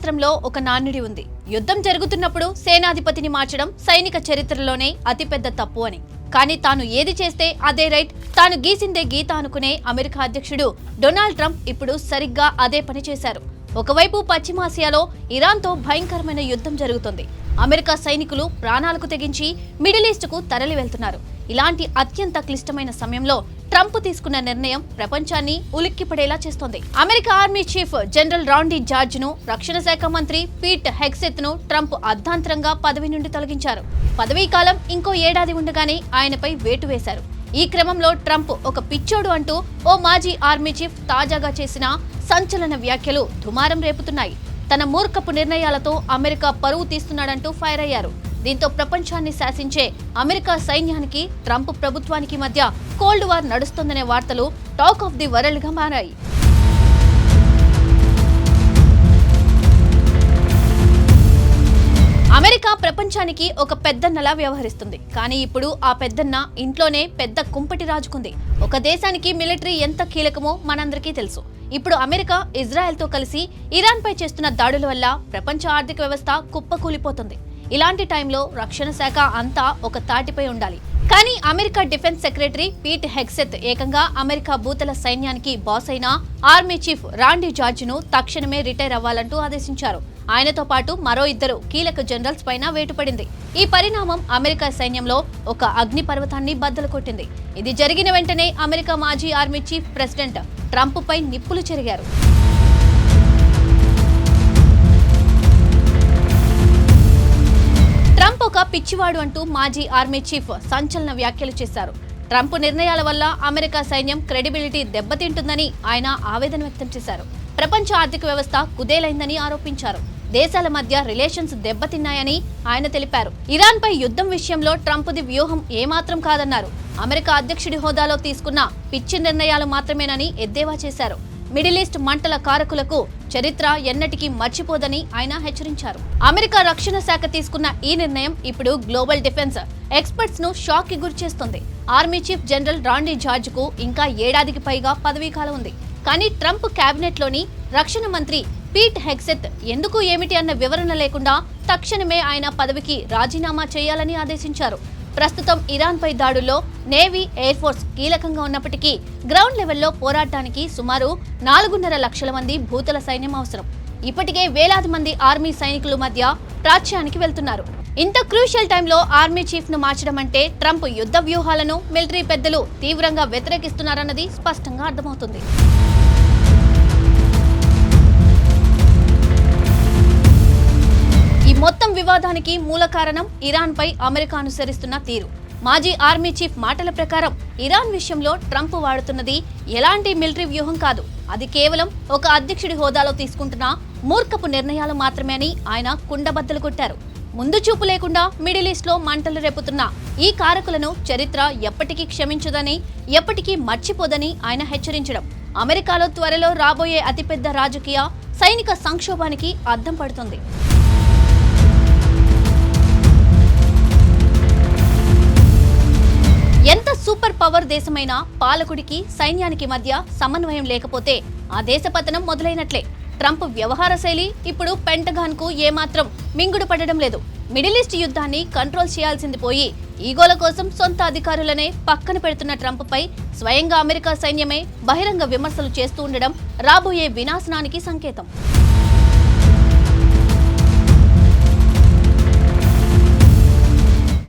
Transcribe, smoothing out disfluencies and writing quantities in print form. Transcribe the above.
శాస్త్రంలో ఒక నానుడి ఉంది. యుద్ధం జరుగుతున్నప్పుడు సేనాధిపతిని మార్చడం సైనిక చరిత్రలోనే అతిపెద్ద తప్పు అని. కానీ తాను ఏది చేస్తే అదే రైట్, తాను గీసిందే గీత అనుకునే అమెరికా అధ్యక్షుడు డొనాల్డ్ ట్రంప్ ఇప్పుడు సరిగ్గా అదే పని చేశారు. ఒకవైపు పశ్చిమాసియాలో ఇరాన్తో భయంకరమైన యుద్ధం జరుగుతుంది. అమెరికా సైనికులు ప్రాణాలకు తెగించి మిడిల్ ఈస్ట్కు తరలి వెళ్తున్నారు. ఇలాంటి అత్యంత క్లిష్టమైన సమయంలో ట్రంప్ తీసుకున్న నిర్ణయం ప్రపంచాన్ని ఉలిక్కిపడేలా చేస్తోంది. America army chief general Randy George ను, రక్షణ శాఖ మంత్రి పీట్ హెగ్సెత్ ను ట్రంప్ అర్ధాంతరంగా పదవి నుండి తొలగించారు. పదవీ కాలం ఇంకో ఏడాది ఉండగానే ఆయనపై వేటు వేశారు. ఈ క్రమంలో ట్రంప్ ఒక పిచ్చోడు అంటూ ఓ మాజీ ఆర్మీ చీఫ్ తాజాగా చేసిన సంచలన వ్యాఖ్యలు దుమారం రేపుతున్నాయి. తన మూర్ఖపు నిర్ణయాలతో అమెరికా పరువు తీస్తున్నాడంటూ ఫైర్ అయ్యారు. దీంతో ప్రపంచాన్ని శాసించే అమెరికా సైన్యానికి ట్రంప్ ప్రభుత్వానికి మధ్య కోల్డ్ వార్ నడుస్తోందనే వార్తలు టాక్ ఆఫ్ ది వరల్డ్ గా మారాయి. అమెరికా ప్రపంచానికి ఒక పెద్దన్నలా వ్యవహరిస్తుంది. కానీ ఇప్పుడు ఆ పెద్దన్న ఇంట్లోనే పెద్ద కుంపటి రాజుకుంది. ఒక దేశానికి మిలిటరీ ఎంత కీలకమో మనందరికీ తెలుసు. ఇప్పుడు అమెరికా ఇజ్రాయెల్తో కలిసి ఇరాన్ పై చేస్తున్న దాడుల వల్ల ప్రపంచ ఆర్థిక వ్యవస్థ కుప్పకూలిపోతుంది. ఇలాంటి టైంలో రక్షణ శాఖ అంతా ఒక తాటిపై ఉండాలి. కానీ America defence secretary Pete Hegseth ఏకంగా అమెరికా భూతల సైన్యానికి బాస్ అయిన ఆర్మీ చీఫ్ రాండీ జార్జ్ ను తక్షణమే రిటైర్ అవ్వాలంటూ ఆదేశించారు. ఆయనతో పాటు మరో ఇద్దరు కీలక జనరల్స్ పైన వేటుపడింది. ఈ పరిణామం అమెరికా సైన్యంలో ఒక అగ్నిపర్వతాన్ని బద్దలు కొట్టింది. ఇది జరిగిన వెంటనే అమెరికా మాజీ ఆర్మీ చీఫ్ ప్రెసిడెంట్ ట్రంప్ పై నిప్పులు చెరిగారు. ట్రంప్ ఒక పిచ్చివాడు అంటూ మాజీ ఆర్మీ చీఫ్ సంచలన వ్యాఖ్యలు చేశారు. ట్రంప్ నిర్ణయాల వల్ల అమెరికా సైన్యం క్రెడిబిలిటీ దెబ్బతింటుందని ఆయన ఆవేదన వ్యక్తం చేశారు. ప్రపంచ ఆర్థిక వ్యవస్థ కుదేలైందని ఆరోపించారు. దేశాల మధ్య రిలేషన్స్ దెబ్బతిన్నాయని ఆయన తెలిపారు. ఇరాన్ పై యుద్ధం విషయంలో ట్రంప్ది వ్యూహం ఏమాత్రం కాదన్నారు. అమెరికా అధ్యక్షుడి హోదాలో తీసుకున్న పిచ్చి నిర్ణయాలు మాత్రమేనని ఎద్దేవా చేశారు. మిడిల్ ఈస్ట్ మంటల కారకులకు చరిత్ర ఎన్నటికీ మర్చిపోదని ఆయన హెచ్చరించారు. అమెరికా రక్షణ శాఖ తీసుకున్న ఈ నిర్ణయం ఇప్పుడు గ్లోబల్ డిఫెన్స్ ఎక్స్పర్ట్స్ ను షాక్ కి గురిచేస్తుంది. Army chief general Randy George కు ఇంకా ఏడాదికి పైగా పదవీ కాలం ఉంది. కానీ ట్రంప్ కేబినెట్ లోని రక్షణ మంత్రి పీట్ హెగ్సెత్ ఎందుకు ఏమిటి అన్న వివరణ లేకుండా తక్షణమే ఆయన పదవికి రాజీనామా చేయాలని ఆదేశించారు. ప్రస్తుతం ఇరాన్ పై దాడుల్లో నేవీ, ఎయిర్ ఫోర్స్ కీలకంగా ఉన్నప్పటికీ గ్రౌండ్ లెవెల్లో పోరాటానికి సుమారు 4.5 లక్షల మంది భూతల సైన్యం అవసరం. ఇప్పటికే వేలాది మంది ఆర్మీ సైనికుల మధ్య ప్రాచ్యానికి వెళ్తున్నారు. ఇంత క్రూషియల్ టైంలో ఆర్మీ చీఫ్ ను మార్చడం అంటే ట్రంప్ యుద్ధ వ్యూహాలను మిలిటరీ పెద్దలు తీవ్రంగా వ్యతిరేకిస్తున్నారన్నది స్పష్టంగా అర్థమవుతుంది. ఈ మొత్తం వివాదానికి మూల కారణం ఇరాన్ పై అమెరికా అనుసరిస్తున్న తీరు. మాజీ ఆర్మీ చీఫ్ మాటల ప్రకారం ఇరాన్ విషయంలో ట్రంప్ వాడుతున్నది ఎలాంటి మిలిటరీ వ్యూహం కాదు, అది కేవలం ఒక అధ్యక్షుడి హోదాలో తీసుకుంటున్న మూర్ఖపు నిర్ణయాలు మాత్రమే అని ఆయన కుండబద్దలు కొట్టారు. ముందు చూపు లేకుండా మిడిల్ ఈస్ట్ లో మంటలు రేపుతున్న ఈ కారకులను చరిత్ర ఎప్పటికీ క్షమించదని, ఎప్పటికీ మర్చిపోదని ఆయన హెచ్చరించడం అమెరికాలో త్వరలో రాబోయే అతిపెద్ద రాజకీయ, సైనిక సంక్షోభానికి అద్దం పడుతుంది. ఎంత సూపర్ పవర్ దేశమైన పాలకుడికి, సైన్యానికి మధ్య సమన్వయం లేకపోతే ఆ దేశ పతనం మొదలైనట్లే. ట్రంప్ వ్యవహార శైలి ఇప్పుడు పెంటగాన్ కు ఏమాత్రం మింగుడు పడడం లేదు. మిడిల్ ఈస్ట్ యుద్ధాన్ని కంట్రోల్ చేయాల్సింది పోయి ఈగోల కోసం సొంత అధికారులనే పక్కన పెడుతున్న ట్రంప్ పై స్వయంగా అమెరికా సైన్యమే బహిరంగ విమర్శలు చేస్తూ ఉండడం రాబోయే వినాశనానికి సంకేతం.